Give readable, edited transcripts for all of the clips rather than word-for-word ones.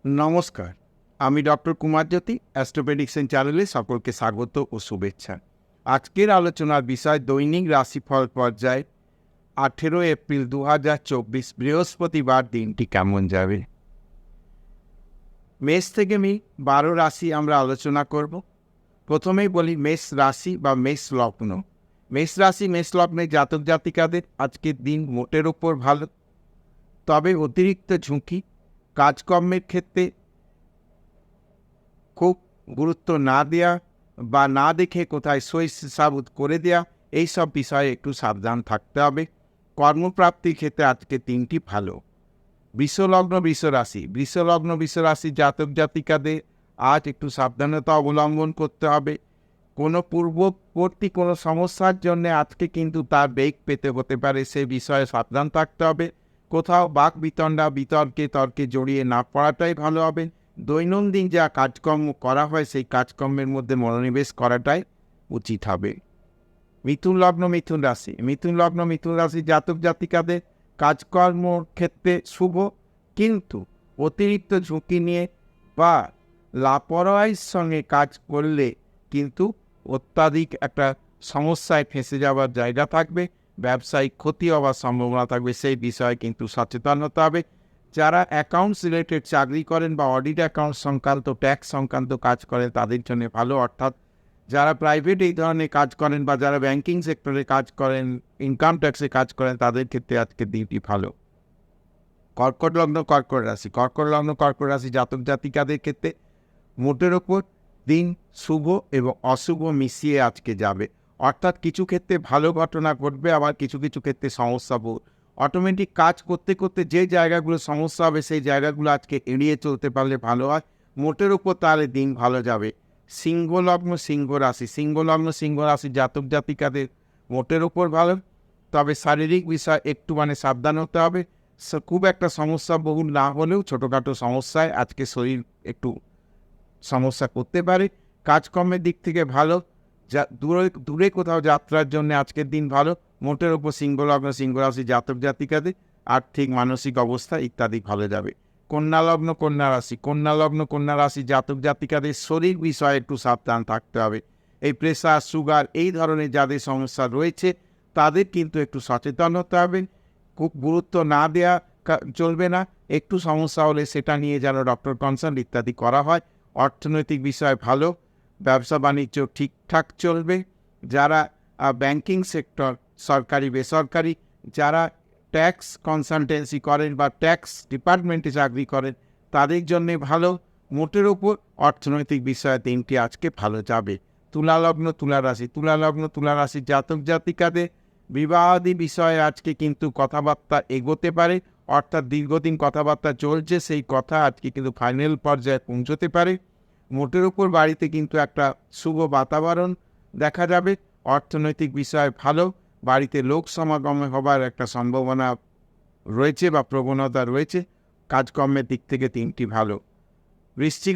নমস্কার, আমি ডক্টর কুমারজ্যোতি, অ্যাস্ট্রোপ্রেডিকশন চ্যানেলে সকলকে স্বাগত ও শুভেচ্ছা। আজকের আলোচনার বিষয় দৈনিক রাশিফল পর্যায়ে 18 এপ্রিল 2024 বৃহস্পতিবার দিনটি কেমন যাবে। মেষ থেকে 12 রাশি আমরা আলোচনা করব। প্রথমেই বলি মেষ রাশি বা মেষ লগ্ন। মেষ রাশি মেষ লগ্নের জাতক জাতিকাদের আজকের দিন মোটের ওপর ভালো, তবে অতিরিক্ত ঝুঁকি, কাজকর্মের ক্ষেত্রে খুব গুরুত্ব না দেওয়া বা না দেখে কোথায় সই সাবুত করে দেওয়া, এইসব বিষয়ে একটু সাবধান থাকতে হবে। কর্মপ্রাপ্তির ক্ষেত্রে আজকে দিনটি ভালো। বৃষলগ্ন বৃষরাশি জাতক জাতিকাদের আজ একটু সাবধানতা অবলম্বন করতে হবে। কোনো পূর্ববর্তী কোনো সমস্যার জন্য আজকে কিন্তু তার বেগ পেতে হতে পারে, সে বিষয়ে সাবধান থাকতে হবে। কোথাও বাক তর্কে জড়িয়ে না পড়াটাই ভালো হবে। দৈনন্দিন যা কাজকর্ম করা হয় সেই কাজকর্মের মধ্যে মনোনিবেশ করাটাই উচিত হবে। মিথুন রাশি জাতক জাতিকাদের কাজকর্ম ক্ষেত্রে শুভ, কিন্তু অতিরিক্ত ঝুঁকি নিয়ে বা লাপরওয়াহির সঙ্গে কাজ করলে কিন্তু অত্যাধিক একটা সমস্যায় ফেঁসে যাওয়ার জায়গা থাকবে, ব্যবসায়িক ক্ষতি হওয়ার সম্ভাবনা থাকবে, সেই বিষয়ে কিন্তু সচেতন হতে হবে। যারা অ্যাকাউন্টস রিলেটেড চাকরি করেন বা অডিট অ্যাকাউন্ট সংক্রান্ত ট্যাক্স সংক্রান্ত কাজ করেন তাদের জন্য ভালো, অর্থাৎ যারা প্রাইভেট এই ধরনের কাজ করেন বা যারা ব্যাংকিং সেক্টরে কাজ করেন, ইনকাম ট্যাক্সে কাজ করেন, তাদের ক্ষেত্রে আজকের দিনটি ভালো। কর্কট লগ্ন রাশি জাতক জাতিকাদের ক্ষেত্রে মোটের ওপর দিন শুভ এবং অশুভ মিশিয়ে আজকে যাবে, অর্থাৎ কিছু ক্ষেত্রে ভালো ঘটনা ঘটবে, আবার কিছু কিছু ক্ষেত্রে সমস্যা অটোমেটিক কাজ করতে করতে যে জায়গাগুলো সমস্যা হবে সেই জায়গাগুলো আজকে এড়িয়ে চলতে পারলে ভালো হয়। মোটের ওপর তাহলে দিন ভালো যাবে। সিংহ লগ্ন জাতক জাতিকাদের মোটের ওপর ভালো, তবে শারীরিক বিষয় একটু সাবধান হতে হবে। খুব একটা সমস্যা বহুল না হলেও ছোটোখাটো সমস্যায় আজকে শরীর একটু সমস্যা করতে পারে। কাজকর্মের দিক থেকে ভালো, দূরে কোথাও যাত্রার জন্য আজকের দিন ভালো। মোটের ওপর সিংহ রাশি জাতক জাতিকাদের আর্থিক মানসিক অবস্থা ইত্যাদি ভালো যাবে। কন্যা রাশি জাতক জাতিকাদের শরীর বিষয়ে একটু সাবধান থাকতে হবে। এই প্রেসার, সুগার এই ধরনের যাদের সমস্যা রয়েছে তাদের কিন্তু একটু সচেতন হতে হবে। খুব গুরুত্ব না দেওয়া চলবে না, একটু সমস্যা হলে সেটা নিয়ে যেন ডক্টর কনসাল্ট ইত্যাদি করা হয়। অর্থনৈতিক বিষয় ভালো, ব্যবসা বাণিজ্য ঠিকঠাক চলবে। যারা ব্যাংকিং সেক্টর, সরকারি বেসরকারি, যারা ট্যাক্স কনসালটেন্সি করেন বা ট্যাক্স ডিপার্টমেন্টে চাকরি করেন তাদের জন্যে ভালো। মোটের ওপর অর্থনৈতিক বিষয়ে দিনটি আজকে ভালো যাবে। তুলা রাশি জাতক জাতিকাদের বিবাহাদি বিষয়ে আজকে কিন্তু কথাবার্তা এগোতে পারে, অর্থাৎ দীর্ঘদিন কথাবার্তা চলছে সেই কথা আজকে কিন্তু ফাইনাল পর্যায়ে পৌঁছতে পারে। মোটের উপর বাড়িতে কিন্তু একটা শুভ বাতাবরণ দেখা যাবে। অর্থনৈতিক বিষয় ভালো, বাড়িতে লোক সমাগম হবার একটা সম্ভাবনা রয়েছে বা প্রবণতা রয়েছে। কাজকর্মের দিক থেকে দিনটি ভালো। বৃশ্চিক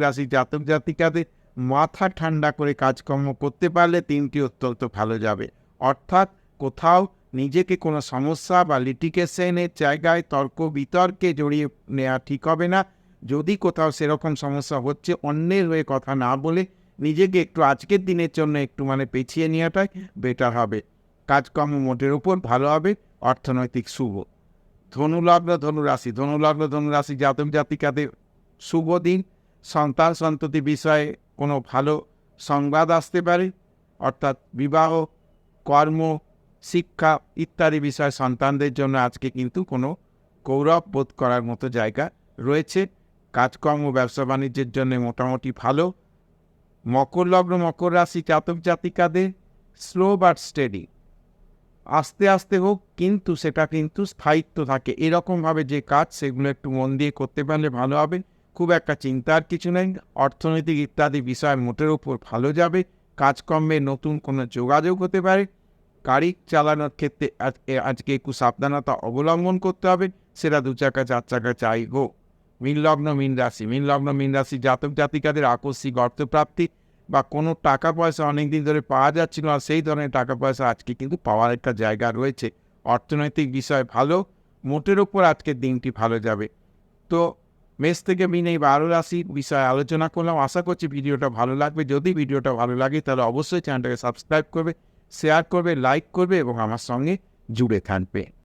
রাশি জাতক জাতিকাদের মাথা ঠান্ডা করে কাজকর্ম করতে পারলে দিনটি অত্যন্ত ভালো যাবে, অর্থাৎ কোথাও নিজেকে কোনো সমস্যা বা লিটিগেশনের জায়গায় তর্ক বিতর্কে জড়িয়ে নেওয়া ঠিক হবে না। যদি কোথাও সেরকম সমস্যা হচ্ছে, অন্যের হয়ে কথা না বলে নিজেকে একটু আজকের দিনের জন্য একটু পেছিয়ে নেওয়াটাই বেটার হবে। কাজকর্ম মোটের উপর ভালো হবে, অর্থনৈতিক শুভ। ধনু রাশি জাতক জাতিকাদের শুভ দিন। সন্তান সন্ততি বিষয়ে কোনো ভালো সংবাদ আসতে পারে, অর্থাৎ বিবাহ, কর্ম, শিক্ষা ইত্যাদি বিষয় সন্তানদের জন্য আজকে কিন্তু কোনো গৌরব বোধ করার মতো জায়গা রয়েছে। কাজকর্ম ব্যবসা বাণিজ্যের জন্য মোটামুটি ভালো। মকর রাশি জাতক জাতিকাদের স্লো বাট স্টেডি, আস্তে আস্তে হোক কিন্তু সেটা কিন্তু স্থায়িত্ব থাকে এরকমভাবে যে কাজ সেগুলো একটু মন দিয়ে করতে পারলে ভালো হবে। খুব একটা চিন্তার কিছু নেই। অর্থনৈতিক ইত্যাদি বিষয় মোটের উপর ভালো যাবে। কাজকর্মে নতুন কোনো যোগাযোগ হতে পারে। গাড়ি চালানোর ক্ষেত্রে আজকে একটু সাবধানতা অবলম্বন করতে হবে, সেটা 2 চাকা 4 চাকা চাই হোক। মীন রাশি জাতক জাতিকাদের আকস্মিক অর্থপ্রাপ্তি বা কোনো টাকা পয়সা অনেকদিন ধরে পাওয়া যাচ্ছিল আর সেই ধরনের টাকা পয়সা আজকে কিন্তু পাওয়ার একটা জায়গা রয়েছে। অর্থনৈতিক বিষয় ভালো, মোটের ওপর আজকের দিনটি ভালো যাবে। তো মেষ থেকে মিন এই 12 রাশির বিষয়ে আলোচনা করলাম। আশা করছি ভিডিওটা ভালো লাগবে। যদি ভিডিওটা ভালো লাগে তাহলে অবশ্যই চ্যানেলটাকে সাবস্ক্রাইব করবে, শেয়ার করবে, লাইক করবে এবং আমার সঙ্গে জুড়ে থাকবে।